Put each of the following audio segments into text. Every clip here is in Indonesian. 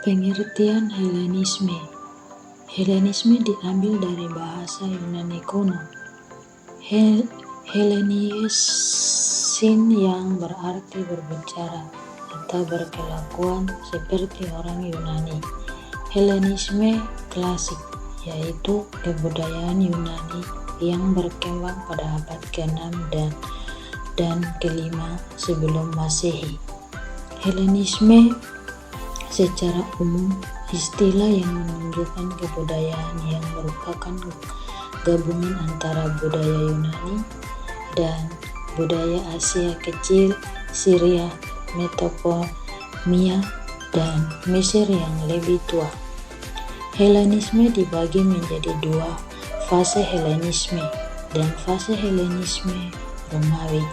Pengertian Helenisme. Helenisme diambil dari bahasa Yunani kuno. Hellenisin yang berarti berbicara atau berkelakuan seperti orang Yunani. Helenisme klasik, yaitu kebudayaan Yunani yang berkembang pada abad ke-6 dan ke-5 sebelum Masehi. Helenisme secara umum istilah yang menunjukkan kebudayaan yang merupakan gabungan antara budaya Yunani dan budaya Asia Kecil, Syria, Mesopotamia, dan Mesir yang lebih tua. Helenisme dibagi menjadi dua, fase Helenisme dan fase Helenisme Romawi.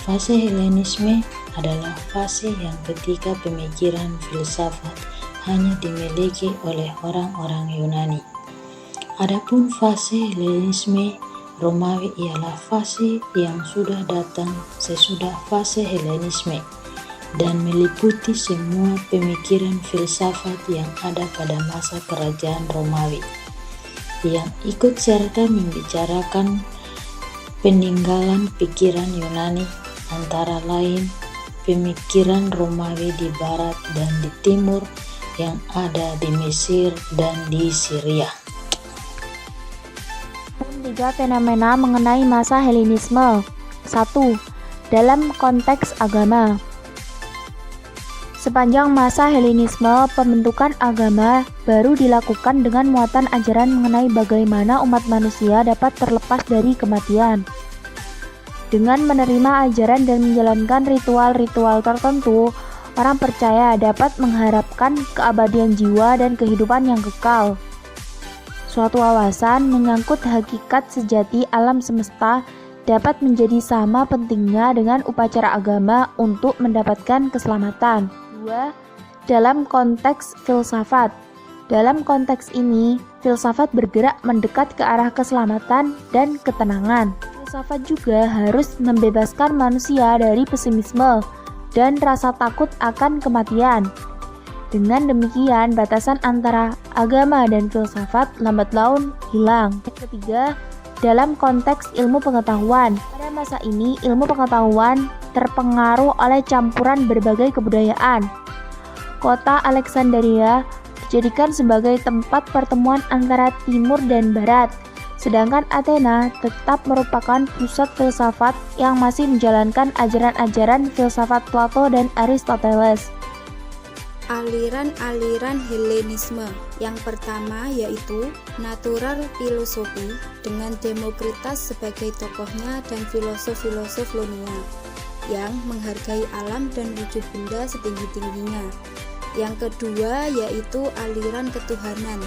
Fase Helenisme adalah fase yang ketika pemikiran filsafat hanya dimiliki oleh orang-orang Yunani. Adapun fase Helenisme Romawi ialah fase yang sudah datang sesudah fase Helenisme dan meliputi semua pemikiran filsafat yang ada pada masa kerajaan Romawi, yang ikut serta membicarakan peninggalan pikiran Yunani, antara lain pemikiran Romawi di barat dan di timur yang ada di Mesir dan di Syria. 3 fenomena mengenai masa Helenisme. 1. Dalam konteks agama. Sepanjang masa Helenisme, pembentukan agama baru dilakukan dengan muatan ajaran mengenai bagaimana umat manusia dapat terlepas dari kematian. Dengan menerima ajaran dan menjalankan ritual-ritual tertentu, orang percaya dapat mengharapkan keabadian jiwa dan kehidupan yang kekal. Suatu wawasan menyangkut hakikat sejati alam semesta dapat menjadi sama pentingnya dengan upacara agama untuk mendapatkan keselamatan. 2. Dalam konteks filsafat. Dalam konteks ini, filsafat bergerak mendekat ke arah keselamatan dan ketenangan. Filsafat juga harus membebaskan manusia dari pesimisme dan rasa takut akan kematian. Dengan demikian, batasan antara agama dan filsafat lambat laun hilang. Ketiga, dalam konteks ilmu pengetahuan. Pada masa ini, ilmu pengetahuan terpengaruh oleh campuran berbagai kebudayaan. Kota Alexandria dijadikan sebagai tempat pertemuan antara timur dan barat, sedangkan Athena tetap merupakan pusat filsafat yang masih menjalankan ajaran-ajaran filsafat Plato dan Aristoteles. Aliran-aliran Helenisme. Yang pertama yaitu natural filosofi dengan Demokritus sebagai tokohnya dan filosof-filosof Ionia yang menghargai alam dan wujud benda setinggi-tingginya. Yang kedua yaitu aliran ketuhanan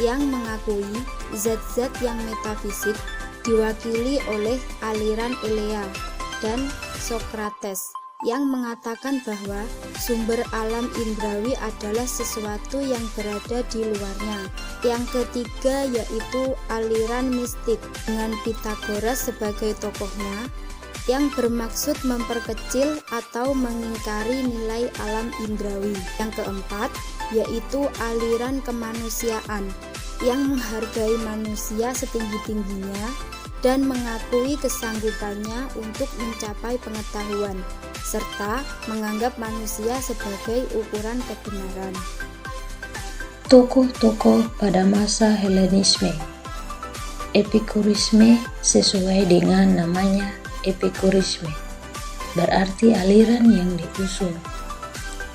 yang mengakui zat-zat yang metafisik, diwakili oleh aliran Elea dan Socrates yang mengatakan bahwa sumber alam indrawi adalah sesuatu yang berada di luarnya. Yang ketiga yaitu aliran mistik dengan Pythagoras sebagai tokohnya yang bermaksud memperkecil atau mengingkari nilai alam indrawi. Yang keempat yaitu aliran kemanusiaan yang menghargai manusia setinggi-tingginya dan mengakui kesanggupannya untuk mencapai pengetahuan, serta menganggap manusia sebagai ukuran kebenaran. Tokoh-tokoh pada masa Helenisme. Epikurisme sesuai dengan namanya Epikurisme, berarti aliran yang diusung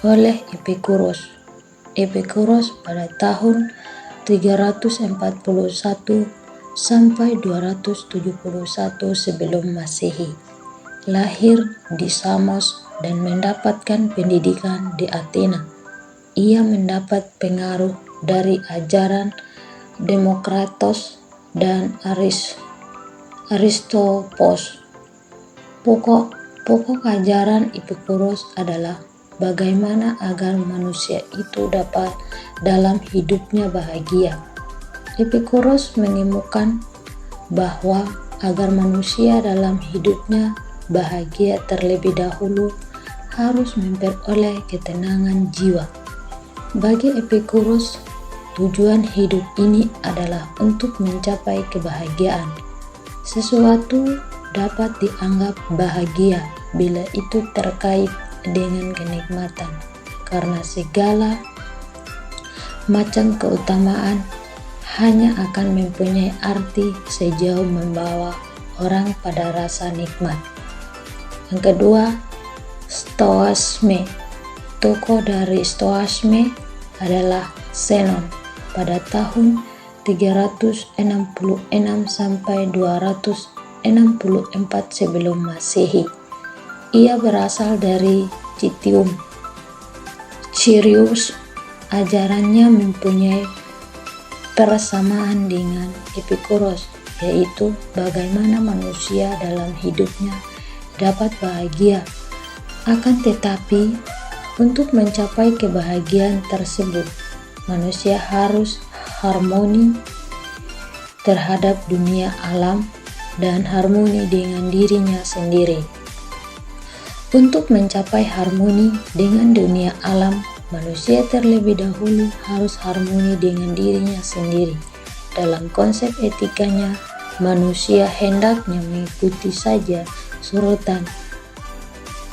oleh Epikuros. Epikuros pada tahun 341 sampai 271 sebelum Masehi, lahir di Samos dan mendapatkan pendidikan di Athena. Ia mendapat pengaruh dari ajaran Demokritos dan Aristopos. Pokok ajaran Epikuros adalah bagaimana agar manusia itu dapat dalam hidupnya bahagia. Epikuros menemukan bahwa agar manusia dalam hidupnya bahagia terlebih dahulu harus memperoleh ketenangan jiwa. Bagi Epicurus, tujuan hidup ini adalah untuk mencapai kebahagiaan. Sesuatu dapat dianggap bahagia bila itu terkait dengan kenikmatan, karena segala macam keutamaan hanya akan mempunyai arti sejauh membawa orang pada rasa nikmat. Yang kedua, Stoasme. Tokoh dari Stoasme adalah Zenon pada tahun 366 sampai 264 sebelum Masehi. Ia berasal dari Citium. Cirius, ajarannya mempunyai persamaan dengan Epicurus, yaitu bagaimana manusia dalam hidupnya dapat bahagia. Akan tetapi, untuk mencapai kebahagiaan tersebut, manusia harus harmoni terhadap dunia alam dan harmoni dengan dirinya sendiri. Untuk mencapai harmoni dengan dunia alam, manusia terlebih dahulu harus harmoni dengan dirinya sendiri. Dalam konsep etikanya, manusia hendaknya mengikuti saja surutan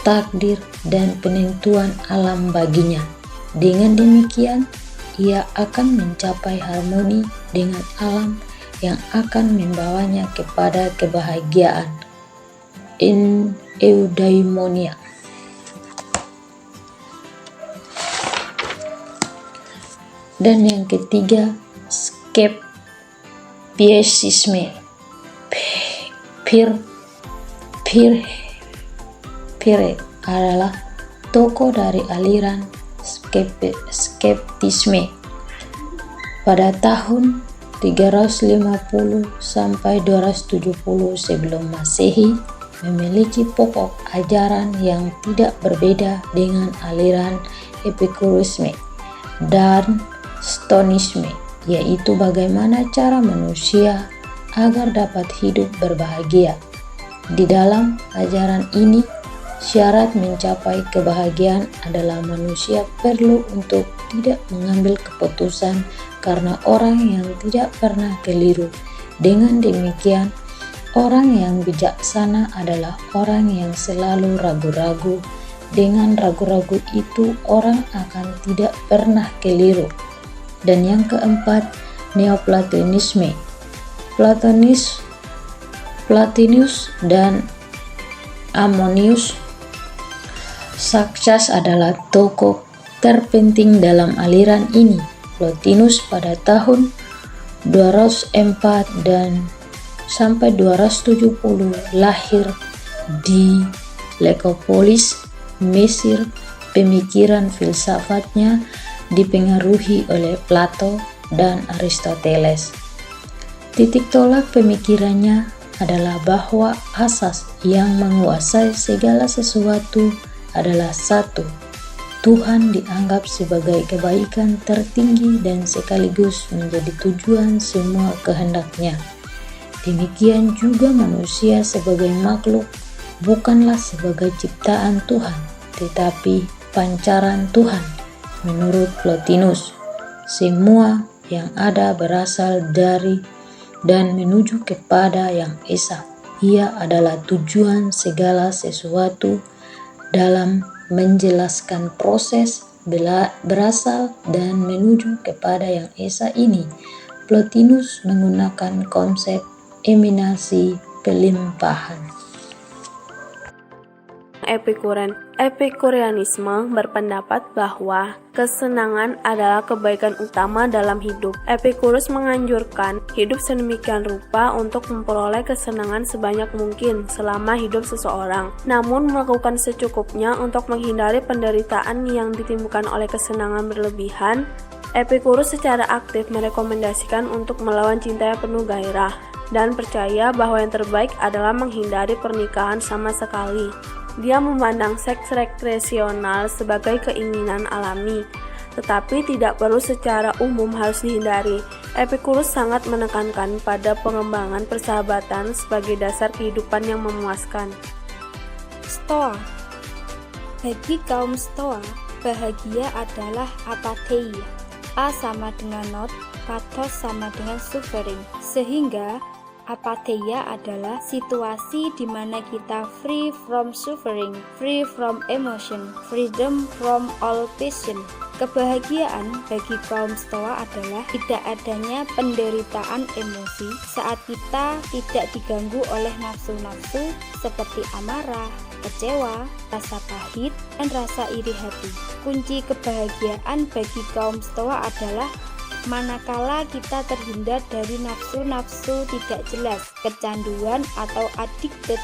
takdir dan penentuan alam baginya. Dengan demikian, ia akan mencapai harmoni dengan alam yang akan membawanya kepada kebahagiaan. Eudaimonia. Dan yang ketiga, skepticisme. Pire adalah tokoh dari aliran skeptisme. Pada tahun 350 sampai 270 sebelum Masehi, memiliki pokok ajaran yang tidak berbeda dengan aliran Epicurisme dan Stoicisme, yaitu bagaimana cara manusia agar dapat hidup berbahagia. Di dalam ajaran ini, syarat mencapai kebahagiaan adalah manusia perlu untuk tidak mengambil keputusan karena orang yang tidak pernah keliru. Dengan demikian, orang yang bijaksana adalah orang yang selalu ragu-ragu. Dengan ragu-ragu itu, orang akan tidak pernah keliru. Dan yang keempat, Neoplatonisme. Plotinus dan Ammonius Saccas adalah tokoh terpenting dalam aliran ini. Plotinus pada tahun 204 dan sampai 270 lahir di Leukopolis, Mesir. Pemikiran filsafatnya dipengaruhi oleh Plato dan Aristoteles. Titik tolak pemikirannya adalah bahwa asas yang menguasai segala sesuatu adalah satu. Tuhan dianggap sebagai kebaikan tertinggi dan sekaligus menjadi tujuan semua kehendaknya. Demikian juga manusia sebagai makhluk bukanlah sebagai ciptaan Tuhan, tetapi pancaran Tuhan. Menurut Plotinus, semua yang ada berasal dari dan menuju kepada yang esa. Ia adalah tujuan segala sesuatu. Dalam menjelaskan proses berasal dan menuju kepada yang esa ini, Plotinus menggunakan konsep eminensi pelimpahan. Epikurianisme berpendapat bahwa kesenangan adalah kebaikan utama dalam hidup. Epicurus menganjurkan hidup sedemikian rupa untuk memperoleh kesenangan sebanyak mungkin selama hidup seseorang, namun melakukan secukupnya untuk menghindari penderitaan yang ditimbulkan oleh kesenangan berlebihan. Epicurus secara aktif merekomendasikan untuk melawan cinta yang penuh gairah dan percaya bahwa yang terbaik adalah menghindari pernikahan sama sekali. Dia memandang seks rekreasional sebagai keinginan alami, tetapi tidak perlu secara umum harus dihindari. Epicurus sangat menekankan pada pengembangan persahabatan sebagai dasar kehidupan yang memuaskan. Stoa. Bagi kaum Stoa, bahagia adalah apatheia. A sama dengan not, pathos sama dengan suffering. Sehingga apatheia adalah situasi di mana kita free from suffering, free from emotion, freedom from all passion. Kebahagiaan bagi kaum Stoa adalah tidak adanya penderitaan emosi saat kita tidak diganggu oleh nafsu-nafsu seperti amarah, kecewa, rasa pahit, dan rasa iri hati. Kunci kebahagiaan bagi kaum Stoa adalah manakala kita terhindar dari nafsu-nafsu tidak jelas, kecanduan atau addicted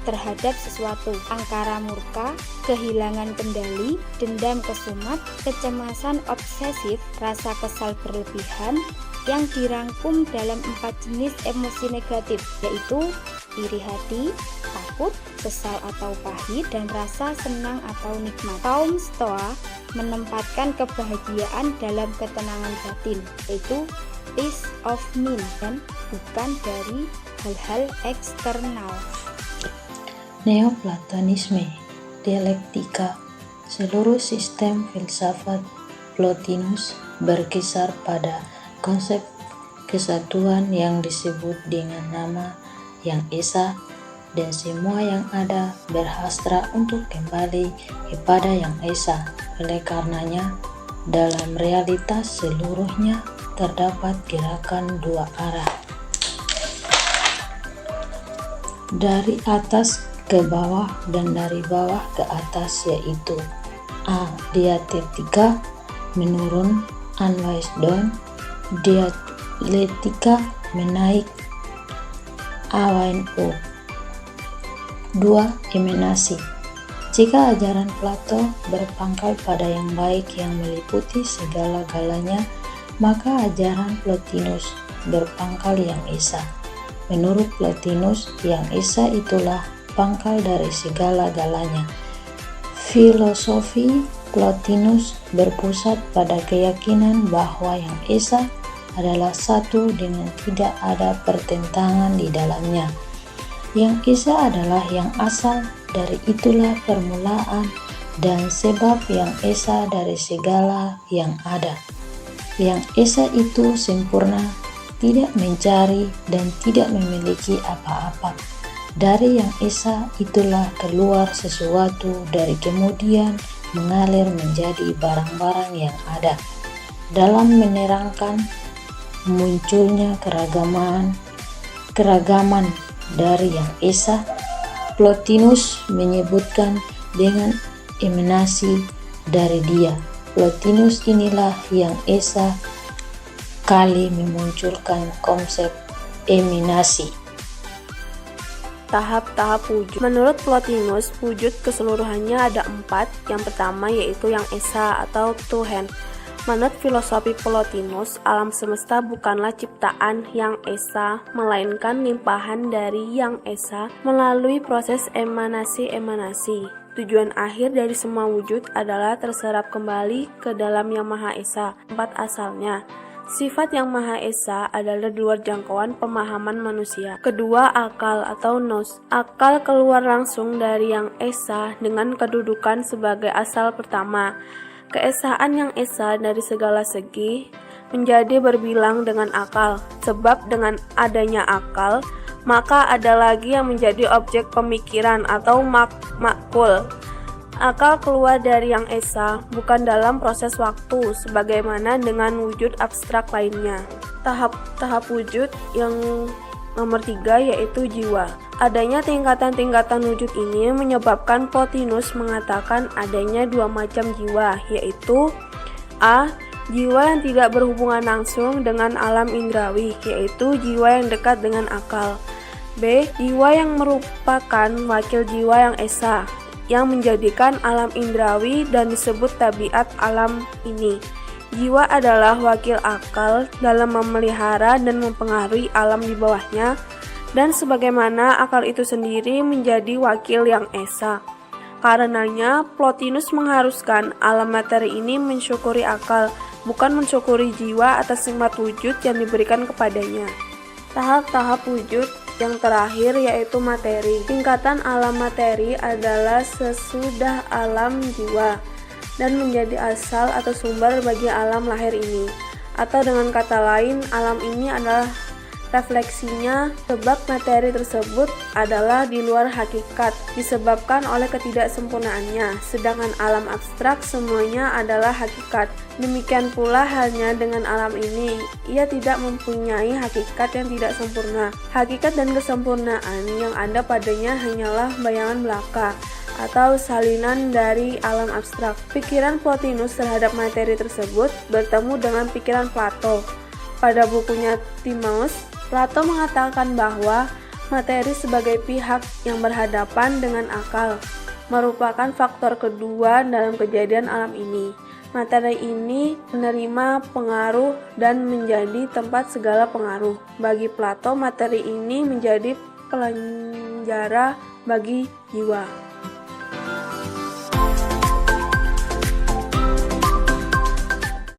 terhadap sesuatu, angkara murka, kehilangan kendali, dendam kesumat, kecemasan obsesif, rasa kesal berlebihan yang dirangkum dalam 4 jenis emosi negatif, yaitu iri hati, takut, kesal atau pahit, dan rasa senang atau nikmat. Kaum Stoa menempatkan kebahagiaan dalam ketenangan batin, yaitu peace of mind, dan bukan dari hal-hal eksternal. Neoplatonisme, dialektika, seluruh sistem filsafat Plotinus berkisar pada konsep kesatuan yang disebut dengan nama yang esa, dan semua yang ada berhasrat untuk kembali kepada yang esa. Oleh karenanya, dalam realitas seluruhnya terdapat gerakan dua arah, dari atas ke bawah dan dari bawah ke atas, yaitu A. Diatektika menurun, unwise down, dialektika menaik, awain up. 2. Emanasi. Jika ajaran Plato berpangkal pada yang baik yang meliputi segala-galanya, maka ajaran Plotinus berpangkal yang esa. Menurut Plotinus, yang esa itulah pangkal dari segala-galanya. Filosofi Plotinus berpusat pada keyakinan bahwa yang esa adalah satu dengan tidak ada pertentangan di dalamnya. Yang esa adalah yang asal, dari itulah permulaan dan sebab yang esa dari segala yang ada. Yang esa itu sempurna, tidak mencari dan tidak memiliki apa-apa. Dari yang esa itulah keluar sesuatu, dari kemudian mengalir menjadi barang-barang yang ada. Dalam menerangkan munculnya keragaman dari yang esa, Plotinus menyebutkan dengan emanasi dari dia. Plotinus inilah yang esa kali memunculkan konsep emanasi. Tahap-tahap wujud. Menurut Plotinus, wujud keseluruhannya ada 4. Yang pertama yaitu yang esa atau Tuhan. Menurut filosofi Plotinus, alam semesta bukanlah ciptaan yang esa, melainkan limpahan dari yang esa melalui proses emanasi. Tujuan akhir dari semua wujud adalah terserap kembali ke dalam yang Maha Esa, tempat asalnya. Sifat yang Maha Esa adalah di luar jangkauan pemahaman manusia. Kedua, akal atau nous. Akal keluar langsung dari yang Esa dengan kedudukan sebagai asal pertama. Keesaan yang Esa dari segala segi menjadi berbilang dengan akal. Sebab dengan adanya akal, maka ada lagi yang menjadi objek pemikiran atau makul. Akal keluar dari yang esa, bukan dalam proses waktu, sebagaimana dengan wujud abstrak lainnya. Tahap wujud yang nomor 3 yaitu jiwa. Adanya tingkatan-tingkatan wujud ini menyebabkan Plotinus mengatakan adanya 2 macam jiwa, yaitu A. Jiwa yang tidak berhubungan langsung dengan alam indrawi, yaitu jiwa yang dekat dengan akal. B. Jiwa yang merupakan wakil jiwa yang esa, yang menjadikan alam indrawi dan disebut tabiat alam ini. Jiwa adalah wakil akal dalam memelihara dan mempengaruhi alam di bawahnya, dan sebagaimana akal itu sendiri menjadi wakil yang esa. Karenanya, Plotinus mengharuskan alam materi ini mensyukuri akal, bukan mensyukuri jiwa atas nikmat wujud yang diberikan kepadanya. Tahap-tahap wujud yang terakhir yaitu materi. Tingkatan alam materi adalah sesudah alam jiwa. dan menjadi asal atau sumber bagi alam lahir ini. Atau dengan kata lain, alam ini adalah refleksinya, sebab materi tersebut adalah di luar hakikat, disebabkan oleh ketidaksempurnaannya, sedangkan alam abstrak semuanya adalah hakikat. Demikian pula halnya dengan alam ini, ia tidak mempunyai hakikat yang tidak sempurna. Hakikat dan kesempurnaan yang ada padanya hanyalah bayangan belaka, atau salinan dari alam abstrak. Pikiran Plotinus terhadap materi tersebut bertemu dengan pikiran Plato. Pada bukunya Timaeus, Plato mengatakan bahwa materi sebagai pihak yang berhadapan dengan akal merupakan faktor kedua dalam kejadian alam ini. Materi ini menerima pengaruh dan menjadi tempat segala pengaruh. Bagi Plato, materi ini menjadi penjara bagi jiwa.